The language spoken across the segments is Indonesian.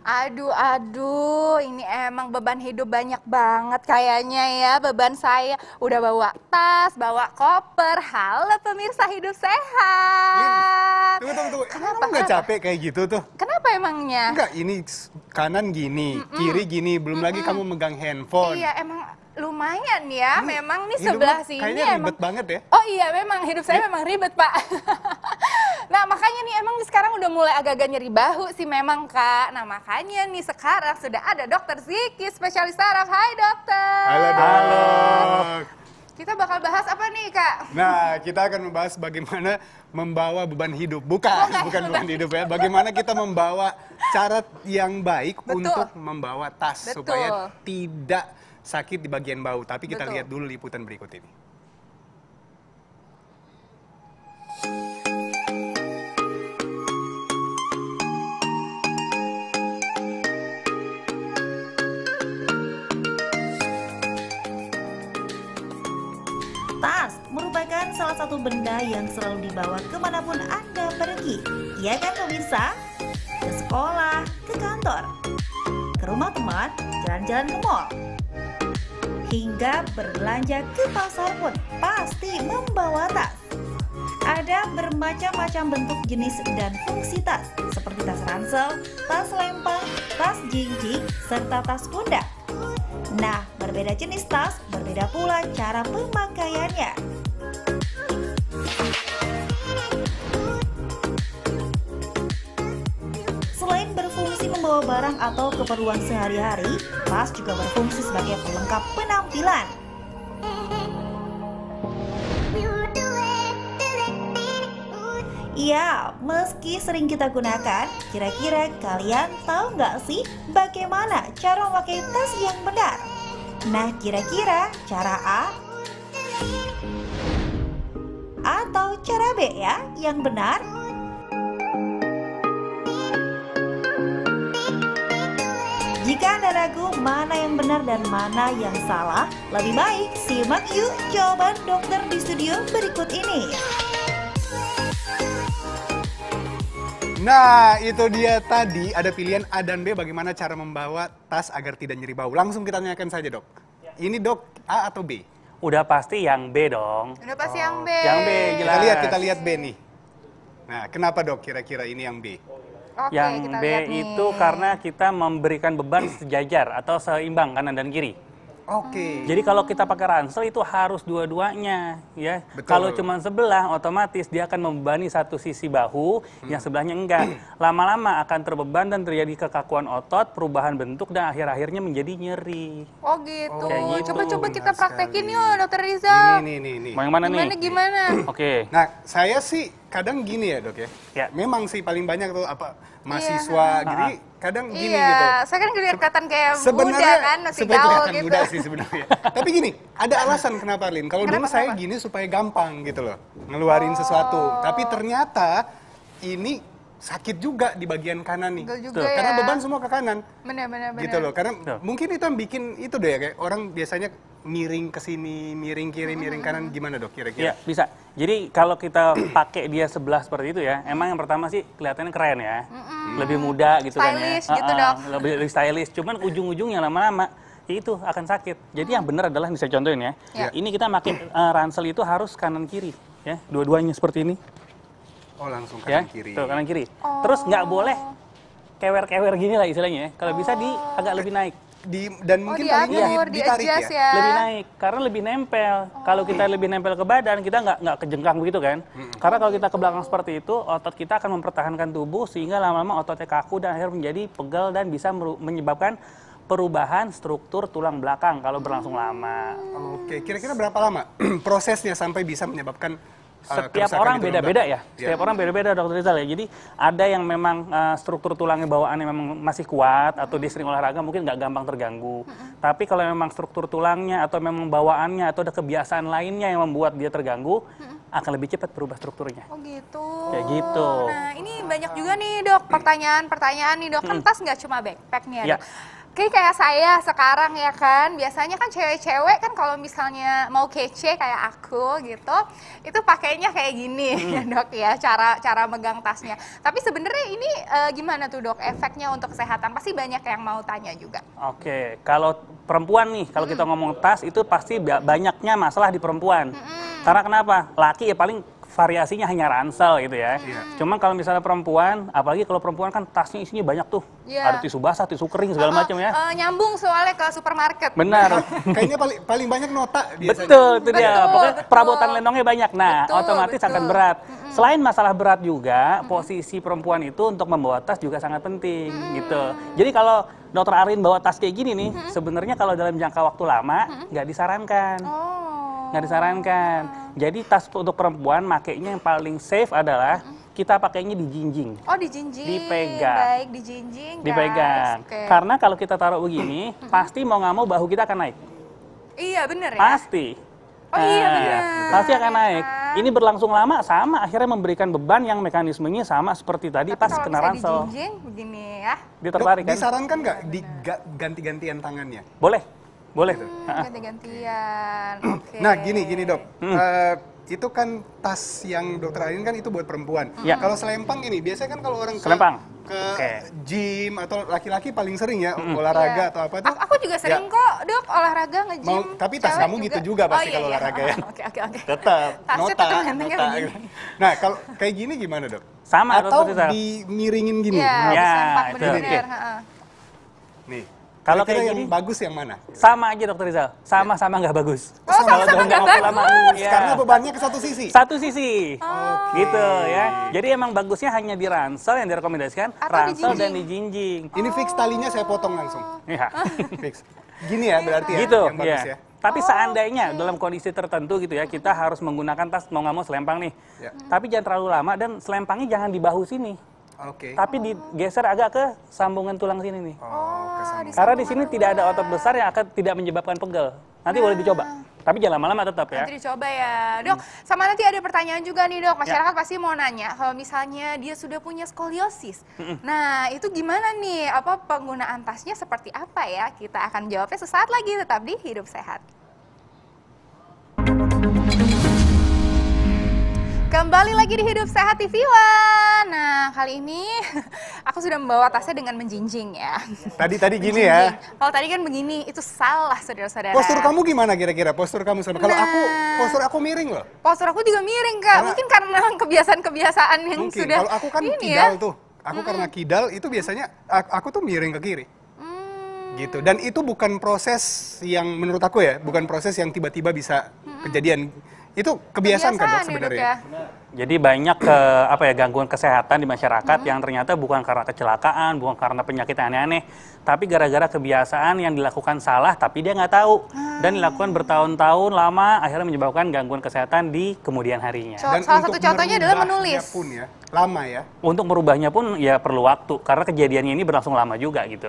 Aduh, ini emang beban hidup banyak banget kayaknya ya. Beban saya udah bawa tas, bawa koper. Halo pemirsa hidup sehat. Tunggu. Kenapa? Emang nggak capek kayak gitu tuh? Kenapa emangnya? Enggak, ini kanan gini, kiri gini, belum lagi kamu megang handphone. Iya, emang lumayan ya. Memang nih Hidupmu sebelah sini kayaknya emang ribet banget ya. Oh iya, memang hidup saya memang ribet, Pak. Nah, makanya nih emang sekarang udah mulai agak-agak nyeri bahu sih memang, Kak. Nah, makanya nih sekarang sudah ada Dokter Ziki, spesialis saraf. Hai, dokter. Halo, Dok. Kita bakal bahas apa nih, Kak? Nah, kita akan membahas bagaimana membawa beban hidup. Bukan beban hidup ya. Bagaimana kita membawa cara yang baik untuk membawa tas supaya tidak sakit di bagian bahu. Tapi kita lihat dulu liputan berikut ini. Tas merupakan salah satu benda yang selalu dibawa kemanapun Anda pergi. Iya kan pemirsa? Ke sekolah, ke kantor, ke rumah teman, jalan-jalan ke mall, hingga berbelanja ke pasar pun pasti membawa tas. Ada bermacam-macam bentuk, jenis, dan fungsi tas, seperti tas ransel, tas lempang, tas jinjing, serta tas pundak. Nah, berbeda jenis tas, berbeda pula cara pemakaiannya. Selain berfungsi membawa barang atau keperluan sehari-hari, tas juga berfungsi sebagai pelengkap penampilan. Iya, meski sering kita gunakan, kira-kira kalian tahu nggak sih bagaimana cara memakai tas yang benar? Nah, kira-kira cara A atau cara B ya yang benar? Jika Anda ragu mana yang benar dan mana yang salah, lebih baik simak yuk jawaban dokter di studio berikut ini. Nah, itu dia tadi ada pilihan A dan B bagaimana cara membawa tas agar tidak nyeri bahu. Langsung kita tanyakan saja, Dok. Ini, Dok, A atau B? Udah pasti yang B dong. Udah pasti yang B. Yang B, jelas. Kita lihat B nih. Nah, kenapa, Dok, kira-kira ini yang B? Oke, Yang kita B lihat nih. itu karena kita memberikan beban sejajar atau seimbang kanan dan kiri. Oke. Jadi kalau kita pakai ransel itu harus dua-duanya, ya. Betul. Kalau cuma sebelah, otomatis dia akan membebani satu sisi bahu, yang sebelahnya enggak. Lama-lama akan terbeban dan terjadi kekakuan otot, perubahan bentuk, dan akhir-akhirnya menjadi nyeri. Oh gitu. Kayak gitu. Coba-coba kita Benar praktekin sekali. yuk, Dokter Rizal. Ini. Mau yang mana nih? Gimana? Oke. Nah, saya sih kadang gini ya, Dok ya. Ya. Memang sih paling banyak tuh mahasiswa gini kadang gini Iya, gitu. saya kan kelihatan kayak muda Sebenarnya kan, masih sebenarnya gaul kelihatan gitu. muda sih sebenarnya. Tapi gini, ada alasan kenapa, Lin. Kalau dulu saya Kenapa? gini supaya gampang gitu loh, ngeluarin sesuatu. Tapi ternyata ini sakit juga di bagian kanan nih. Betul juga Karena ya. beban semua ke kanan. Benar. Gitu loh. Karena Betul. mungkin itu yang bikin itu deh ya, kayak orang biasanya miring ke sini, miring kiri, miring kanan, gimana, Dok, kira-kira? Ya, bisa. Jadi kalau kita pakai dia sebelah seperti itu ya, emang yang pertama sih kelihatannya keren ya. Lebih muda gitu Stylish kan ya. gitu, Dok. Lebih stylish, cuman ujung-ujungnya lama-lama itu akan sakit. Jadi yang benar adalah, ini saya contohin ya. Ya. Ini kita pakai ransel itu harus kanan kiri ya, dua-duanya seperti ini Oh, langsung ya. kanan kiri. Tuh, kanan kiri. Terus nggak boleh kewer-kewer gini lah istilahnya ya. Kalau bisa di agak lebih naik. Dan mungkin talinya ditarik di-adjust ya. Lebih naik karena lebih nempel. Kalau kita lebih nempel ke badan, kita nggak kejengkang begitu kan. Karena kalau kita ke belakang seperti itu, otot kita akan mempertahankan tubuh sehingga lama-lama ototnya kaku dan akhirnya menjadi pegal dan bisa menyebabkan perubahan struktur tulang belakang kalau berlangsung lama. Oke, kira-kira berapa lama prosesnya sampai bisa menyebabkan Setiap kerusakan orang di tulang beda-beda belakang? ya. Setiap orang beda-beda, Dokter Rizal ya. Jadi ada yang memang struktur tulangnya bawaannya memang masih kuat atau dia sering olahraga mungkin nggak gampang terganggu. Tapi kalau memang struktur tulangnya atau memang bawaannya atau ada kebiasaan lainnya yang membuat dia terganggu, akan lebih cepat berubah strukturnya. Oh gitu. Kayak gitu. Nah ini banyak juga nih, Dok, pertanyaan nih, Dok. Kan tas nggak cuma backpack nih ya, Ya. Dok. Kayak saya sekarang ya kan, biasanya kan cewek-cewek kan kalau misalnya mau kece kayak aku gitu, itu pakainya kayak gini ya dok ya, cara megang tasnya. Tapi sebenarnya ini gimana tuh dok efeknya untuk kesehatan? Pasti banyak yang mau tanya juga. Oke, kalau perempuan nih, kalau kita ngomong tas itu pasti banyaknya masalah di perempuan. Karena kenapa? Laki ya paling variasinya hanya ransel gitu ya. Cuman kalau misalnya perempuan, apalagi kalau perempuan kan tasnya isinya banyak tuh. Ada tisu basah, tisu kering segala macam ya. Nyambung soalnya ke supermarket. Benar. Kayaknya paling banyak nota biasanya. Betul, itu dia. Pokoknya betul. perabotan lenongnya banyak. Nah, Betul, otomatis betul. akan berat. Selain masalah berat juga, posisi perempuan itu untuk membawa tas juga sangat penting gitu. Jadi kalau Dokter Arin bawa tas kayak gini nih, sebenarnya kalau dalam jangka waktu lama nggak disarankan. Nggak disarankan. Jadi tas untuk perempuan makainya yang paling safe adalah kita pakainya di jinjing. Oh, di jinjing. Dipegang. Baik, di jinjing, guys. Dipegang. Oke. Karena kalau kita taruh begini, pasti mau nggak mau bahu kita akan naik. Iya, bener ya? Pasti. Oh iya, bener. Pasti akan naik. Ini berlangsung lama sama akhirnya memberikan beban yang mekanismenya sama seperti tadi Tapi pas kalau kena misalnya ransel. di jinjing, begini ya. Dia Dok, tertarik kan? disarankan nggak ganti-gantian tangannya? Boleh. Boleh. Ganti-gantian. Oke. Nah, gini dok. Itu kan tas yang Dokter Arin kan itu buat perempuan. Ya. Kalau selempang ini, biasanya kan kalau orang Selempang. ke Oke. gym atau laki-laki paling sering ya olahraga Iya. atau apa tuh. Aku juga sering kok, dok, olahraga nge-gym. Tapi tas Cewek kamu gitu juga pasti kalau olahraga ya. Oke. Tetap Tasnya nota. tetap gantengnya begini. Gitu. Nah, kalau kayak gini gimana dok? Sama, atau Dokter Rizal. dimiringin gini? Iya, Ya, disempak itu. bener-bener. Oke. heeh. Nih. Kalau Kira-kira kayak yang gini, bagus yang mana? sama aja Dokter Rizal. Sama-sama nggak bagus. Oh, sama-sama dalam nggak jangka waktu lama. bagus. Iya. Karena bebannya ke satu sisi. Satu sisi. Oh. Gitu ya. Jadi emang bagusnya hanya di ransel yang direkomendasikan, Atau di ransel jinjing. dan di jinjing. Ini fix talinya saya potong langsung. Iya. Fix. Gini ya berarti ya Gitu, yang bagus ya. ya. Tapi seandainya dalam kondisi tertentu gitu ya, kita harus menggunakan tas mau nggak mau selempang nih. Ya. Tapi jangan terlalu lama dan selempangnya jangan di bahu sini. Oke. Tapi digeser agak ke sambungan tulang sini nih. Oh, kesambung. Karena di sini tidak ada otot besar yang akan tidak menyebabkan pegel. Nanti boleh dicoba. Tapi jangan lama-lama tetap ya. Nanti dicoba ya. Dok, sama nanti ada pertanyaan juga nih dok. Masyarakat pasti mau nanya, kalau misalnya dia sudah punya skoliosis. Nah, itu gimana nih? Apa penggunaan tasnya seperti apa ya? Kita akan jawabnya sesaat lagi, tetap di Hidup Sehat. Kembali lagi di Hidup Sehat TV One. Nah, kali ini aku sudah membawa tasnya dengan menjinjing ya. Tadi gini ya. Kalau tadi kan begini, itu salah saudara-saudara. Postur kamu gimana kira-kira? Postur kamu sama. Kalau aku, postur aku miring loh. Postur aku juga miring kak, mungkin karena kebiasaan-kebiasaan yang Mungkin. sudah Kalau aku kan ini kidal ya. tuh. Aku karena kidal itu biasanya aku tuh miring ke kiri. Gitu. Dan itu bukan proses yang menurut aku ya, bukan proses yang tiba-tiba bisa kejadian. Itu kebiasaan kan dok ya, Dok, sebenarnya. ya? Jadi banyak gangguan kesehatan di masyarakat yang ternyata bukan karena kecelakaan, bukan karena penyakit yang aneh-aneh, tapi gara-gara kebiasaan yang dilakukan salah tapi dia nggak tahu dan dilakukan bertahun-tahun lama akhirnya menyebabkan gangguan kesehatan di kemudian harinya. Dan Salah satu untuk contohnya adalah merubahnya menulis. pun ya, lama ya. Untuk merubahnya pun ya perlu waktu karena kejadiannya ini berlangsung lama juga gitu.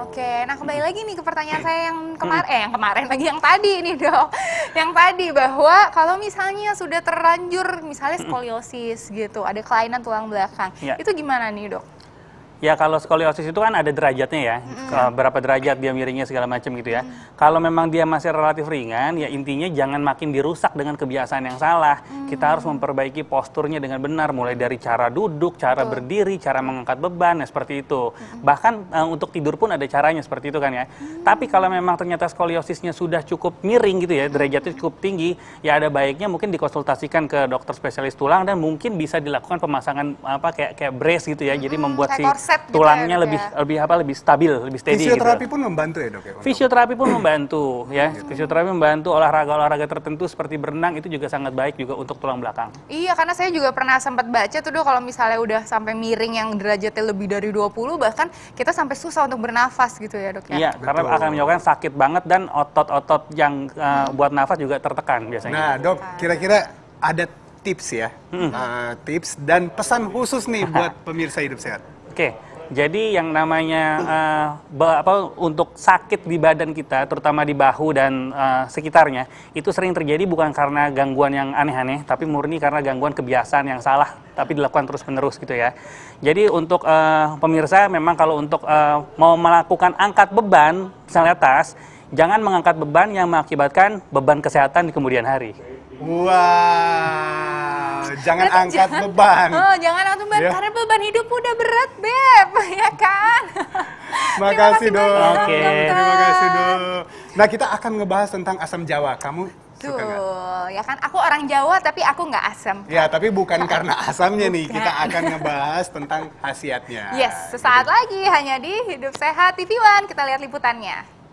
Oke, nah kembali lagi nih ke pertanyaan saya yang kemarin lagi yang tadi nih dok, yang tadi bahwa kalau misalnya sudah terlanjur misalnya skoliosis gitu, ada kelainan tulang belakang, Ya. itu gimana nih dok? Ya kalau skoliosis itu kan ada derajatnya ya, berapa derajat dia miringnya segala macam gitu ya. Kalau memang dia masih relatif ringan, ya intinya jangan makin dirusak dengan kebiasaan yang salah. Kita harus memperbaiki posturnya dengan benar, mulai dari cara duduk, cara berdiri, cara mengangkat beban, ya seperti itu. Bahkan untuk tidur pun ada caranya seperti itu kan ya. Tapi kalau memang ternyata skoliosisnya sudah cukup miring gitu ya, derajatnya cukup tinggi, ya ada baiknya mungkin dikonsultasikan ke dokter spesialis tulang dan mungkin bisa dilakukan pemasangan kayak brace gitu ya. Jadi membuat kayak korset gitu tulangnya ya, Dok, lebih stabil, lebih steady Fisioterapi gitu. pun membantu ya dok ya? untuk- Fisioterapi pun membantu ya. Fisioterapi membantu olahraga-olahraga tertentu seperti berenang itu juga sangat baik juga untuk tulang belakang. Iya, karena saya juga pernah sempat baca tuh dok, kalau misalnya udah sampai miring yang derajatnya lebih dari 20, bahkan kita sampai susah untuk bernafas gitu ya dok ya? Iya, karena akan menyebabkan sakit banget dan otot-otot yang buat nafas juga tertekan biasanya. Nah dok, kira-kira ada tips ya, tips dan pesan khusus nih buat pemirsa Hidup Sehat. Oke, Jadi yang namanya untuk sakit di badan kita, terutama di bahu dan sekitarnya, itu sering terjadi bukan karena gangguan yang aneh-aneh, tapi murni karena gangguan kebiasaan yang salah, tapi dilakukan terus-menerus gitu ya. Jadi untuk pemirsa, memang kalau untuk mau melakukan angkat beban, misalnya tas, jangan mengangkat beban yang mengakibatkan beban kesehatan di kemudian hari. Wow, jangan angkat beban. Oh, jangan angkat beban, karena beban hidup udah berat, Beb, ya kan? Makasih dong. Oke. Terima kasih dong. Nah, kita akan ngebahas tentang asam Jawa. Kamu suka nggak? Tuh, ya kan aku orang Jawa tapi aku nggak asam. Ya, tapi bukan karena asamnya nih. Kita akan ngebahas tentang khasiatnya. Yes, sesaat lagi hanya di Hidup Sehat TV One. Kita lihat liputannya.